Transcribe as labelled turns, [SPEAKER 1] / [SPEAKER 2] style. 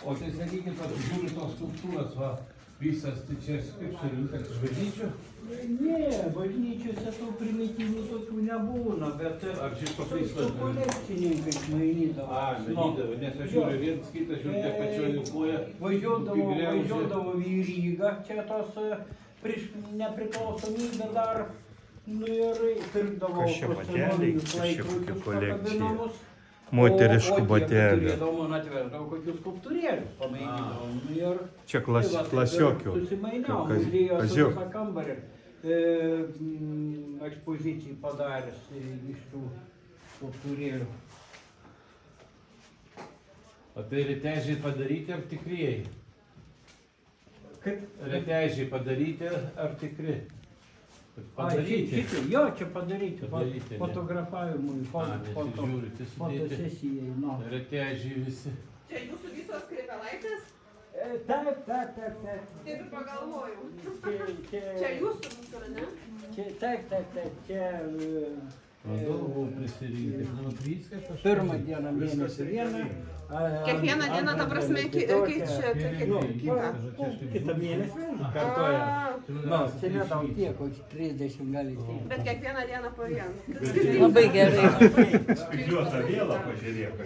[SPEAKER 1] O tai sakykit, žiūri tos skulptūros, va, visas, tai čia kaip surinktas iš bažnyčių?
[SPEAKER 2] Ne, bažnyčiose tų primityvų tokių nebūna, bet
[SPEAKER 1] Ar čia
[SPEAKER 2] su
[SPEAKER 1] pakeistas?
[SPEAKER 2] kolekcininkais mainydavo.
[SPEAKER 1] Manydavo, nes aš žiūriu, vienas kitas jau tie pačioje koja.
[SPEAKER 2] Važiuodavo į Rygą, čia tos prieš nepriklausomybę dar, nu ir pirkdavo
[SPEAKER 3] Kas čia bateliai,
[SPEAKER 2] kolekcijos
[SPEAKER 3] kas čia kokia kolekcija?
[SPEAKER 2] pakabinamus.
[SPEAKER 3] Moteriškų
[SPEAKER 2] O tie,
[SPEAKER 3] batelių.
[SPEAKER 2] turėdavo, man atveždavo kokius skulptūrėlius, pamainydavom. Nu ir
[SPEAKER 3] Čia klasiokių.
[SPEAKER 2] susimainiau,
[SPEAKER 3] Kaz-
[SPEAKER 2] muziejaus
[SPEAKER 3] kaziuko.
[SPEAKER 2] visą kambarį ekspozicijai padaręs iš tų skulptūrėlių.
[SPEAKER 1] O tai retežiai padaryti ar tikrieji?
[SPEAKER 2] Kaip?
[SPEAKER 1] Retežiai padaryti ar tikri?
[SPEAKER 2] Padaryti.
[SPEAKER 1] Padaryti.
[SPEAKER 2] Jo, čia padaryti,
[SPEAKER 1] Padaryti, ne.
[SPEAKER 2] fotografavimui,
[SPEAKER 1] Nesižiūri,
[SPEAKER 2] fotosesijai. No.
[SPEAKER 1] Retežiai visi.
[SPEAKER 4] Čia jūsų visos krepelaitės?
[SPEAKER 2] Taip.
[SPEAKER 4] Taip ir pagalvojau. Čia
[SPEAKER 2] Čia
[SPEAKER 4] jūsų mūsų, ar ne?
[SPEAKER 2] Taip, čia
[SPEAKER 1] Vadovų prisirinkti. Nu, viskas aš.
[SPEAKER 2] pirmą dieną mėnesį vieną.
[SPEAKER 4] Kiekvieną dieną, ta prasme, keičia
[SPEAKER 2] Nu,
[SPEAKER 4] kitą.
[SPEAKER 2] kitą mėnesį kartuoja. Nu, čia nedaug tiek, koks 30 gali tiek.
[SPEAKER 4] Bet kiekvieną dieną po vieną.
[SPEAKER 5] Labai gerai.
[SPEAKER 3] Spygliuotą vėlą pažiūrėk.